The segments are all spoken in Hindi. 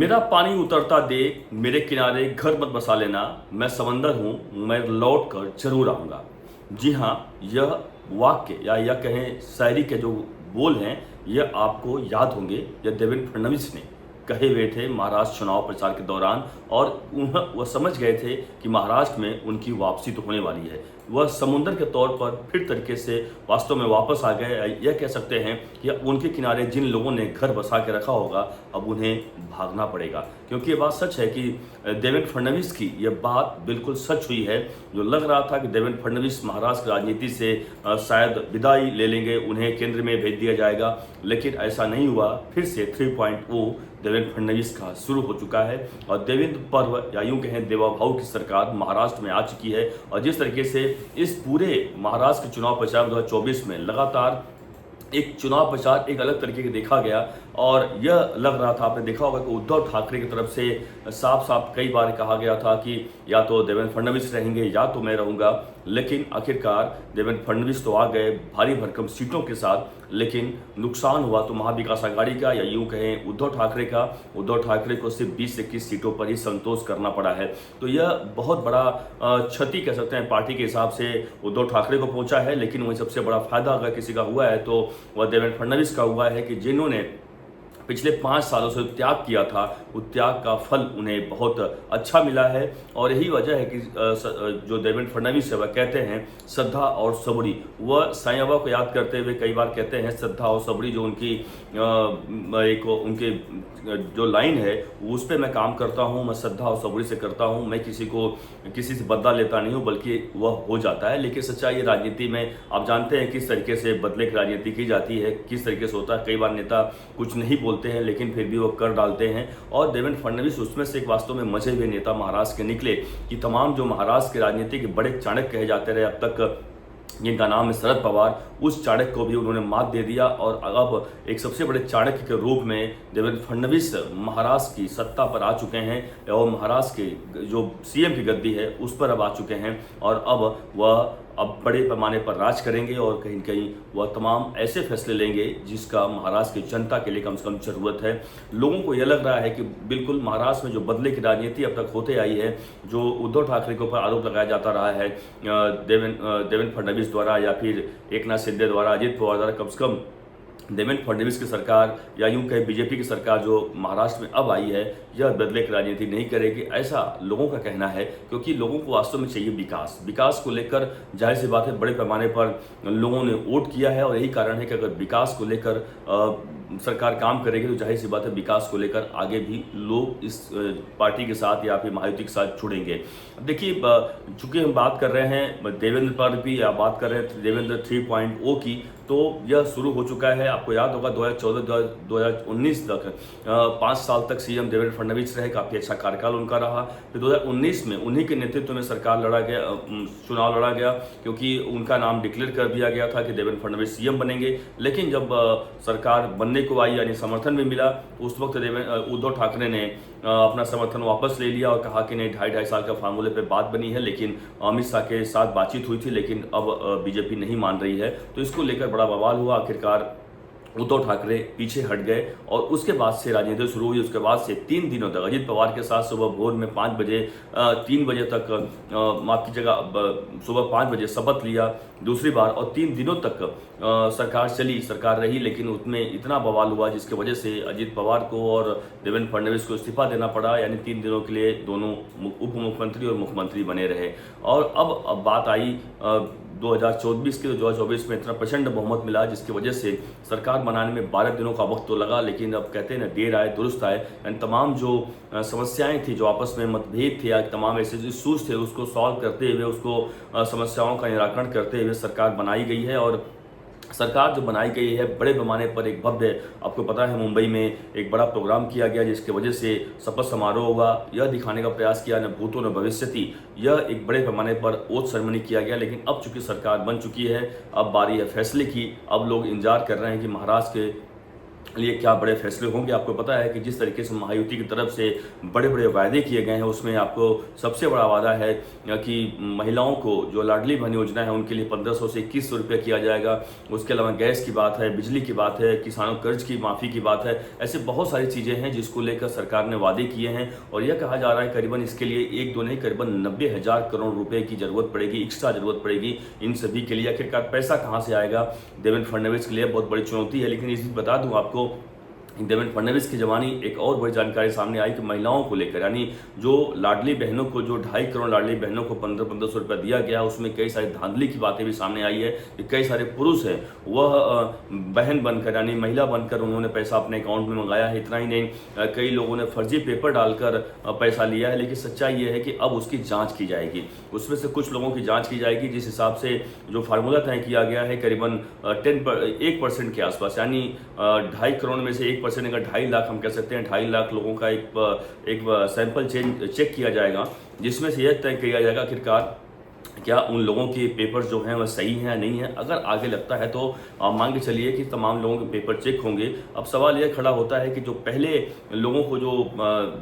मेरा पानी उतरता देख मेरे किनारे घर मत बसा लेना। मैं समंदर हूँ, मैं लौट कर जरूर आऊँगा। जी हाँ, यह वाक्य या यह कहें शायरी के जो बोल हैं, यह आपको याद होंगे। यह देवेंद्र फडणवीस ने कहे हुए थे महाराष्ट्र चुनाव प्रचार के दौरान। और वह समझ गए थे कि महाराष्ट्र में उनकी वापसी तो होने वाली है। वह समुंदर के तौर पर फिर तरीके से वास्तव में वापस आ गए। यह कह सकते हैं कि उनके किनारे जिन लोगों ने घर बसा के रखा होगा, अब उन्हें भागना पड़ेगा। क्योंकि ये बात सच है कि देवेंद्र फडणवीस की यह बात बिल्कुल सच हुई है। जो लग रहा था कि देवेंद्र फडणवीस महाराष्ट्र की राजनीति से शायद विदाई ले लेंगे, उन्हें केंद्र में भेज दिया जाएगा, लेकिन ऐसा नहीं हुआ। फिर से 3.0 देवेंद्र फडणवीस का शुरू हो चुका है और देवेंद्र पर्व या यूं कहें देवा भाव की सरकार महाराष्ट्र में आ चुकी है। और जिस तरीके से इस पूरे महाराष्ट्र के चुनाव प्रचार 2024 में लगातार एक चुनाव प्रचार एक अलग तरीके का देखा गया। और यह लग रहा था, आपने देखा होगा कि उद्धव ठाकरे की तरफ से साफ साफ कई बार कहा गया था कि या तो देवेंद्र फडणवीस रहेंगे या तो मैं रहूंगा। लेकिन आखिरकार देवेंद्र फडणवीस तो आ गए भारी भरकम सीटों के साथ, लेकिन नुकसान हुआ तो महाविकास आघाड़ी का या यूं कहें उद्धव ठाकरे का। उद्धव ठाकरे को सिर्फ 20 से 21 सीटों पर ही संतोष करना पड़ा है। तो यह बहुत बड़ा क्षति कह सकते हैं पार्टी के हिसाब से उद्धव ठाकरे को पहुंचा है। लेकिन वही सबसे बड़ा फायदा अगर किसी का हुआ है तो वह देवेंद्र फडणवीस का हुआ है कि जिन्होंने पिछले 5 सालों से त्याग किया था, उस त्याग का फल उन्हें बहुत अच्छा मिला है। और यही वजह है कि जो देवेंद्र फडणवीस है वह कहते हैं श्रद्धा और सबरी। वह साईं बाबा को याद करते हुए कई बार कहते हैं श्रद्धा और सबरी, जो उनकी एक उनके जो लाइन है उस पर मैं काम करता हूँ, मैं श्रद्धा और सबरी से करता हूँ। मैं किसी से बदला लेता नहीं हूँ, बल्कि वह हो जाता है। लेकिन सच्चाई राजनीति में आप जानते हैं किस तरीके से बदले की राजनीति की जाती है, किस तरीके से होता है। कई बार नेता कुछ नहीं बोलते हैं लेकिन फिर भी वो कर डालते हैं। और देवेंद्र फडणवीस उसमें से एक वास्तव में मजे हुए नेता महाराष्ट्र के निकले कि तमाम जो महाराष्ट्र के राजनीति के बड़े चाणक्य कहे जाते रहे अब तक, जिनका नाम है शरद पवार, उस चाणक्य को भी उन्होंने मात दे दिया। और अब एक सबसे बड़े चाणक्य के रूप में देवेंद्र फडणवीस महाराष्ट्र की सत्ता पर आ चुके हैं और महाराष्ट्र के जो सीएम की गद्दी है उस पर अब आ चुके हैं। और अब बड़े पैमाने पर राज करेंगे और कहीं न कहीं वह तमाम ऐसे फैसले लेंगे जिसका महाराष्ट्र की जनता के लिए कम से कम जरूरत है। लोगों को यह लग रहा है कि बिल्कुल महाराष्ट्र में जो बदले की राजनीति अब तक होते आई है, जो उद्धव ठाकरे के ऊपर आरोप लगाया जाता रहा है देवेंद्र फडणवीस द्वारा या फिर एकनाथ शिंदे द्वारा, अजित पवार द्वारा, कम से कम देवेंद्र फडणवीस की सरकार या यूं कहे बीजेपी की सरकार जो महाराष्ट्र में अब आई है, यह बदले की राजनीति नहीं करेगी, ऐसा लोगों का कहना है। क्योंकि लोगों को वास्तव में चाहिए विकास को लेकर जाहिर सी बात है बड़े पैमाने पर लोगों ने वोट किया है। और यही कारण है कि अगर विकास को लेकर सरकार काम करेगी तो जाहिर सी बात है विकास को लेकर आगे भी लोग इस पार्टी के साथ या फिर महायुति के साथ जुड़ेंगे। देखिए, चूंकि हम बात कर रहे हैं देवेंद्र पर भी या बात कर रहे हैं देवेंद्र 3.0 की, तो यह शुरू हो चुका है। आपको याद होगा 2014-2019 तक 5 साल तक सीएम देवेंद्र फडणवीस रहे, काफ़ी अच्छा कार्यकाल उनका रहा। फिर 2019 में उन्हीं के नेतृत्व में सरकार चुनाव लड़ा गया, क्योंकि उनका नाम डिक्लेयर कर दिया गया था कि देवेंद्र फडणवीस सीएम बनेंगे। लेकिन जब सरकार बनने को आई यानी समर्थन भी मिला, उस वक्त उद्धव ठाकरे ने अपना समर्थन वापस ले लिया और कहा कि नहीं, 2.5 साल का फार्मूले पे बात बनी है। लेकिन अमित शाह के साथ बातचीत हुई थी, लेकिन अब बीजेपी नहीं मान रही है। तो इसको लेकर बड़ा बवाल हुआ। आखिरकार उद्धव ठाकरे पीछे हट गए और उसके बाद से राजनीति शुरू हुई। उसके बाद से 3 दिनों तक अजित पवार के साथ सुबह भोर में 5 बजे 3 बजे तक माफ कीजिएगा सुबह 5 बजे शपथ लिया दूसरी बार। और 3 दिनों तक सरकार रही, लेकिन उसमें इतना बवाल हुआ जिसकी वजह से अजित पवार को और देवेंद्र फडणवीस को इस्तीफा देना पड़ा। यानी 3 दिनों के लिए दोनों उप मुख्यमंत्री और मुख्यमंत्री बने रहे। और अब बात आई 2024 की, तो 2024 में इतना प्रचंड बहुमत मिला जिसकी वजह से सरकार बनाने में 12 दिनों का वक्त तो लगा। लेकिन अब कहते हैं ना, देर आए दुरुस्त आए। यानी तमाम जो समस्याएं थी, जो आपस में मतभेद थे या तमाम ऐसे इशूज थे, उसको सॉल्व करते हुए, उसको समस्याओं का निराकरण करते हुए सरकार बनाई गई है। और सरकार जो बनाई गई है बड़े पैमाने पर एक भव्य, आपको पता है मुंबई में एक बड़ा प्रोग्राम किया गया जिसकी वजह से शपथ समारोह होगा। यह दिखाने का प्रयास किया न भूतो न भविष्यति, यह एक बड़े पैमाने पर ओथ सेरेमनी किया गया। लेकिन अब चूंकि सरकार बन चुकी है, अब बारी है फैसले की। अब लोग इंतजार कर रहे हैं कि महाराष्ट्र के लिए क्या बड़े फैसले होंगे। आपको पता है कि जिस तरीके से महायुति की तरफ से बड़े बड़े वायदे किए गए हैं, उसमें आपको सबसे बड़ा वादा है कि महिलाओं को जो लाडली बहन योजना है उनके लिए 1500 से 2100 रुपये किया जाएगा। उसके अलावा गैस की बात है, बिजली की बात है, किसानों कर्ज की माफ़ी की बात है। ऐसे बहुत सारी चीज़ें हैं जिसको लेकर सरकार ने वादे किए हैं और यह कहा जा रहा है करीबन इसके लिए एक दो नहीं करीबन 90,000 करोड़ रुपए की जरूरत पड़ेगी, एक्स्ट्रा जरूरत पड़ेगी इन सभी के लिए। आखिरकार पैसा कहाँ से आएगा? देवेंद्र फडणवीस के लिए बहुत बड़ी चुनौती है। लेकिन इस बीच बता दूं आपको, देवेंद्र फडणवीस की जवानी एक और बड़ी जानकारी सामने आई कि महिलाओं को लेकर, यानी जो लाडली बहनों को, जो 2.5 करोड़ लाडली बहनों को 1500 रुपया दिया गया, उसमें कई सारी धांधली की बातें भी सामने आई है कि कई सारे पुरुष हैं वह बहन बनकर यानी महिला बनकर उन्होंने पैसा अपने अकाउंट में मंगाया है। इतना ही नहीं, कई लोगों ने फर्जी पेपर डालकर पैसा लिया है। लेकिन सच्चाई ये है कि अब उसकी जाँच की जाएगी, उसमें से कुछ लोगों की जाँच की जाएगी जिस हिसाब से जो फार्मूला तय किया गया है करीबन 1% के आसपास, यानी 2.5 करोड़ में से 1% अगर 2.5 लाख हम कह सकते हैं, 2.5 लाख लोगों का एक सैंपल चेक किया जाएगा, जिसमें से यह तय किया जाएगा आखिरकार क्या उन लोगों के पेपर जो हैं वह सही हैं या नहीं है। अगर आगे लगता है तो मान के चलिए कि तमाम लोगों के पेपर चेक होंगे। अब सवाल यह खड़ा होता है कि जो पहले लोगों को जो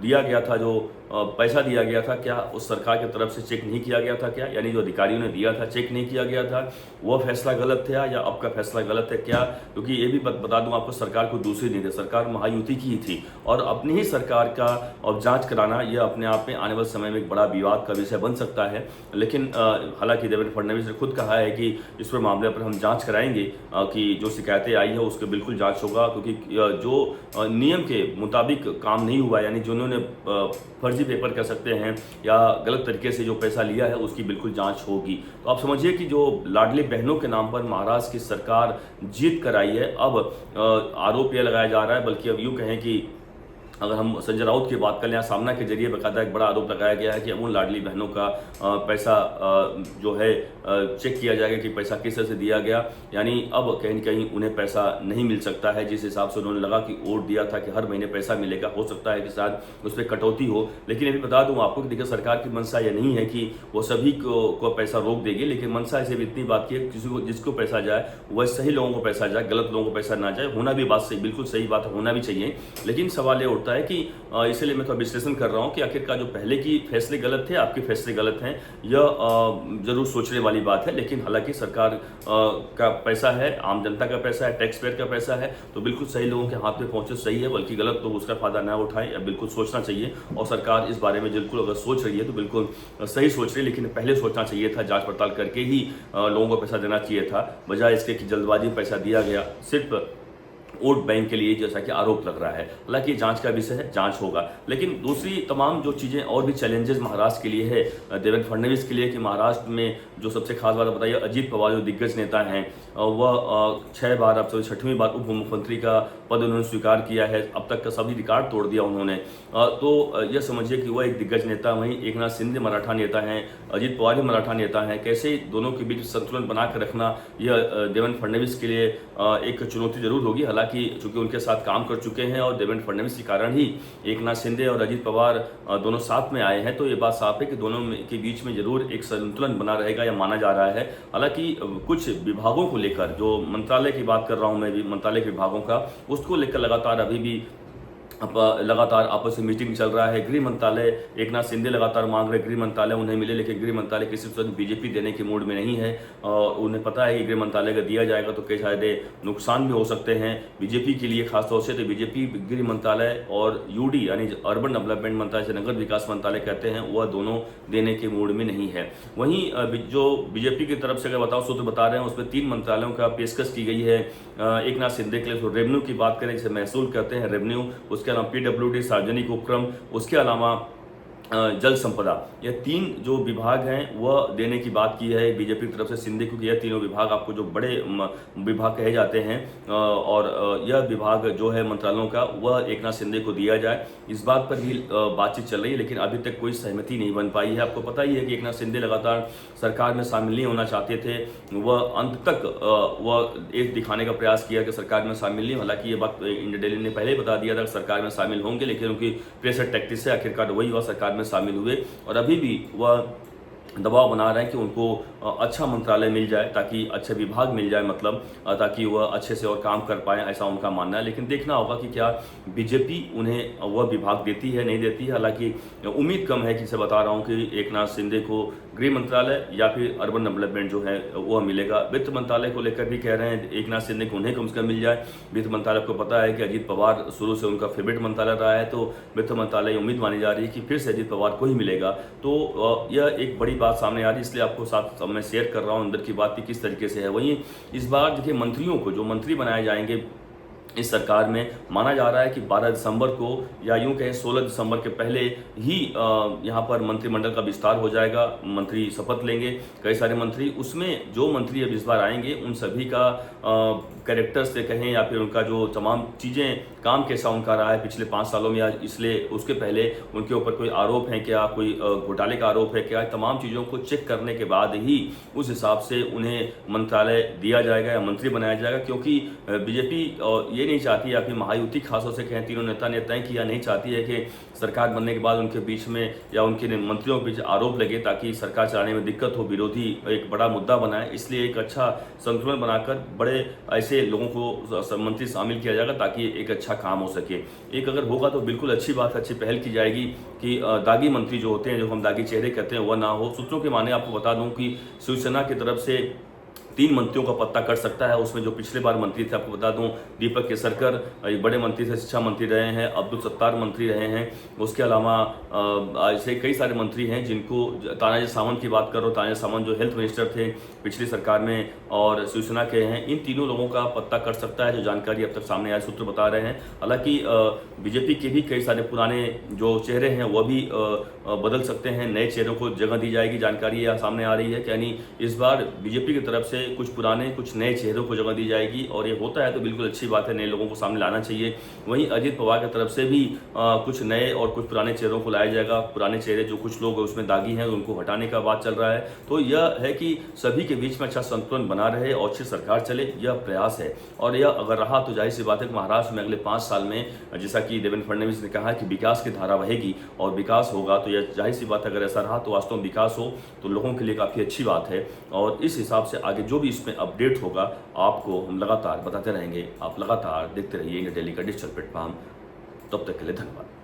दिया गया था, जो पैसा दिया गया था, क्या उस सरकार की तरफ से चेक नहीं किया गया था क्या? यानी जो अधिकारियों ने दिया था चेक नहीं किया गया था, वह फैसला गलत था या अब का फैसला गलत है क्या? क्योंकि ये भी बता दूं आपको, सरकार को दूसरी नहीं थी, सरकार महायुति की ही थी और अपनी ही सरकार का अब जांच कराना यह अपने आप में आने वाले समय में एक बड़ा विवाद का विषय बन सकता है। लेकिन हालांकि देवेंद्र फडणवीस ने खुद कहा है कि इस पर मामले पर हम जांच कराएंगे कि जो शिकायतें आई है उसके बिल्कुल जांच होगा, क्योंकि जो नियम के मुताबिक काम नहीं हुआ, यानी जिन्होंने फर्जी पेपर कह सकते हैं या गलत तरीके से जो पैसा लिया है उसकी बिल्कुल जांच होगी। तो आप समझिए कि जो लाडली बहनों के नाम पर महाराष्ट्र की सरकार जीत कर आई है, अब आरोप यह लगाया जा रहा है, बल्कि अब यूँ कहें कि अगर हम संजय राउत की बात करें, सामना के जरिए बकायदा एक बड़ा आरोप लगाया गया है कि अब उन लाडली बहनों का पैसा जो है चेक किया जाएगा कि पैसा किस तरह से दिया गया। यानी अब कहीं न कहीं उन्हें पैसा नहीं मिल सकता है जिस हिसाब से उन्होंने लगा कि वोट दिया था कि हर महीने पैसा मिलेगा। हो सकता है कि शायद उस पर कटौती हो, लेकिन अभी बता दूं आपको कि देखिए सरकार की मंशा यह नहीं है कि वो सभी को पैसा रोक देगी, लेकिन मंशा ऐसे भी इतनी बात की है किसी को जिसको पैसा जाए वह सही लोगों को पैसा जाए, गलत लोगों को पैसा ना जाए। होना भी बात सही, बिल्कुल सही बात होना भी चाहिए। लेकिन सवाल ये है कि इसलिए मैं तो विश्लेषण कर रहा हूं कि आखिरकार जो पहले की फैसले गलत थे, आपके फैसले गलत हैं, यह जरूर सोचने वाली बात है। लेकिन हालांकि सरकार का पैसा है, आम जनता का पैसा है, टैक्स पेयर का पैसा है, तो बिल्कुल सही लोगों के हाथ में पहुंचे सही है, बल्कि गलत लोग उसका फायदा ना उठाएं, या बिल्कुल सोचना चाहिए। और सरकार इस बारे में बिल्कुल अगर सोच रही है तो बिल्कुल सही सोच रही है, लेकिन पहले सोचना चाहिए था, जांच पड़ताल करके ही लोगों को पैसा देना चाहिए था, बजाय इसके कि जल्दबाजी में पैसा दिया गया सिर्फ वोट बैंक के लिए, जैसा कि आरोप लग रहा है। हालांकि जांच का विषय है, जांच होगा। लेकिन दूसरी तमाम जो चीज़ें और भी चैलेंजेस महाराष्ट्र के लिए है, देवेंद्र फडणवीस के लिए, कि महाराष्ट्र में जो सबसे खास बात बताइए, अजीत पवार जो दिग्गज नेता हैं, वह 6 बार, अब 6वीं बार उप मुख्यमंत्री का पद उन्होंने स्वीकार किया है। अब तक का सभी रिकॉर्ड तोड़ दिया उन्होंने। तो यह समझिए कि वह एक दिग्गज नेता, वहीं एकनाथ शिंदे मराठा नेता हैं, अजीत पवार भी मराठा नेता हैं। कैसे दोनों के बीच संतुलन बना कर रखना, यह देवेंद्र फडणवीस के लिए एक चुनौती जरूर होगी। हालांकि चूंकि उनके साथ काम कर चुके हैं और देवेंद्र फडणवीस के कारण ही एकनाथ शिंदे और अजीत पवार दोनों साथ में आए हैं, तो ये बात साफ है कि दोनों के बीच में जरूर एक संतुलन बना रहेगा, या माना जा रहा है। हालांकि कुछ विभागों को लेकर, जो मंत्रालय की बात कर रहा हूं मैं भी, मंत्रालय के विभागों का, उसको लेकर लगातार अभी भी लगातार आपस में मीटिंग चल रहा है। गृह मंत्रालय, एकनाथ शिंदे लगातार मांग रहे गृह मंत्रालय उन्हें मिले, लेकिन गृह मंत्रालय किसी तरह बीजेपी देने के मूड में नहीं है। और उन्हें पता है कि गृह मंत्रालय का दिया जाएगा तो कई सारे नुकसान भी हो सकते हैं बीजेपी के लिए, खासतौर से। तो बीजेपी गृह मंत्रालय और यूडी यानी अर्बन डेवलपमेंट मंत्रालय से नगर विकास मंत्रालय कहते हैं, वह दोनों देने के मूड में नहीं है। वहीं जो बीजेपी की तरफ से अगर बताओ सूत्र बता रहे हैं, उसमें 3 मंत्रालयों का पेशकश की गई है एकनाथ शिंदे के लिए। तो रेवेन्यू की बात करें, जिसे महसूल करते हैं रेवेन्यू, उसके अलावा पीडब्ल्यूडी सार्वजनिक उपक्रम, उसके अलावा जल संपदा, यह 3 जो विभाग हैं वह देने की बात की है बीजेपी की तरफ से शिंदे, क्योंकि यह तीनों विभाग आपको जो बड़े विभाग कहे जाते हैं, और यह विभाग जो है मंत्रालयों का, वह एकनाथ शिंदे को दिया जाए। इस बात पर भी बातचीत चल रही है, लेकिन अभी तक कोई सहमति नहीं बन पाई है। आपको पता ही है कि एकनाथ शिंदे लगातार सरकार में शामिल नहीं होना चाहते थे, वह अंत तक वह एक दिखाने का प्रयास किया कि सरकार में शामिल नहीं। हालांकि ये बात इंडिया डेली ने पहले ही बता दिया था कि सरकार में शामिल होंगे, लेकिन उनकी प्रेशर टैक्टिक्स से आखिरकार वही वह सरकार में शामिल हुए, और अभी भी वह दबाव बना रहे हैं कि उनको अच्छा मंत्रालय मिल जाए, ताकि अच्छे विभाग मिल जाए, मतलब ताकि वह अच्छे से और काम कर पाएँ, ऐसा उनका मानना है। लेकिन देखना होगा कि क्या बीजेपी उन्हें वह विभाग देती है, नहीं देती है। हालाँकि उम्मीद कम है, कि से बता रहा हूँ कि एकनाथ शिंदे को गृह मंत्रालय या फिर अर्बन डेवलपमेंट जो है वह मिलेगा। वित्त मंत्रालय को लेकर भी कह रहे हैं एकनाथ शिंदे को उन्हें कम से कम मिल जाए। वित्त मंत्रालय को पता है कि अजीत पवार शुरू से उनका फेवरेट मंत्रालय रहा है, तो वित्त मंत्रालय उम्मीद मानी जा रही है कि फिर से अजीत पवार को ही मिलेगा। तो यह एक बड़ी बात सामने आ रही है, इसलिए आपको साथ मैं शेयर कर रहा हूँ अंदर की बात कि किस तरीके से है। वहीं इस बार देखिए मंत्रियों को, जो मंत्री बनाए जाएंगे इस सरकार में, माना जा रहा है कि 12 दिसंबर को या यूं कहें 16 दिसंबर के पहले ही यहां पर मंत्रिमंडल का विस्तार हो जाएगा। मंत्री शपथ लेंगे, कई सारे मंत्री। उसमें जो मंत्री अब इस बार आएंगे उन सभी का कैरेक्टर से कहें या फिर उनका जो तमाम चीज़ें, काम कैसा उनका रहा है पिछले 5 सालों में, या इसलिए उसके पहले उनके ऊपर कोई आरोप है क्या, कोई घोटाले का आरोप है क्या, तमाम चीज़ों को चेक करने के बाद ही उस हिसाब से उन्हें मंत्रालय दिया जाएगा या मंत्री बनाया जाएगा। क्योंकि बीजेपी ये नहीं चाहती, या फिर महायुति खासों से कहें, तीनों नेता ने तय किया, नहीं चाहती है कि सरकार बनने के बाद उनके बीच में या उनके मंत्रियों के बीच आरोप लगे, ताकि सरकार चलाने में दिक्कत हो, विरोधी एक बड़ा मुद्दा बनाए। इसलिए एक अच्छा संतुलन बनाकर बड़े ऐसे लोगों को मंत्री शामिल किया जाएगा, ताकि एक अच्छा काम हो सके। एक अगर होगा तो बिल्कुल अच्छी बात, अच्छी पहल की जाएगी कि दागी मंत्री जो होते हैं, जो हम दागी चेहरे कहते हैं, वह ना हो। सूत्रों के माने आपको बता दूं कि शिवसेना की तरफ से 3 मंत्रियों का पत्ता कर सकता है। उसमें जो पिछले बार मंत्री थे, आपको बता दूं, दीपक केसरकर एक बड़े मंत्री थे, शिक्षा मंत्री रहे हैं, अब्दुल सत्तार मंत्री रहे हैं। उसके अलावा ऐसे कई सारे मंत्री हैं जिनको, तानाजी सावंत की बात करो, तानाजी सावंत जो हेल्थ मिनिस्टर थे पिछली सरकार में और शिवसेना के हैं, इन तीनों लोगों का पत्ता कर सकता है, जो जानकारी अब तक सामने आए सूत्र बता रहे हैं। हालांकि बीजेपी के भी कई सारे पुराने जो चेहरे हैं वह भी बदल सकते हैं, नए चेहरों को जगह दी जाएगी, जानकारी यह सामने आ रही है। यानी इस बार बीजेपी की तरफ से कुछ पुराने कुछ नए चेहरों को जगह दी जाएगी, और ये होता है तो बिल्कुल अच्छी बात है, नए लोगों को सामने लाना चाहिए। वहीं अजीत पवार की तरफ से भी कुछ नए और कुछ पुराने चेहरों को लाया जाएगा। पुराने चेहरे जो कुछ लोग उसमें दागी हैं उनको हटाने का बात चल रहा है। तो यह है कि सभी के बीच में अच्छा संतुलन बना रहे और अच्छी सरकार चले, यह प्रयास है। और यह अगर रहा तो जाहिर सी बात है कि महाराष्ट्र में अगले 5 साल में, जैसा कि देवेंद्र फडणवीस ने कहा है कि विकास की धारा बहेगी और विकास होगा, तो यह जाहिर सी बात है, अगर ऐसा रहा तो वास्तव में विकास हो तो लोगों के लिए काफ़ी अच्छी बात है। और इस हिसाब से आगे जो भी इसमें अपडेट होगा आपको हम लगातार बताते रहेंगे। आप लगातार देखते रहिए इंडिया डेली का डिजिटल प्लेटफॉर्म। तब तक के लिए धन्यवाद।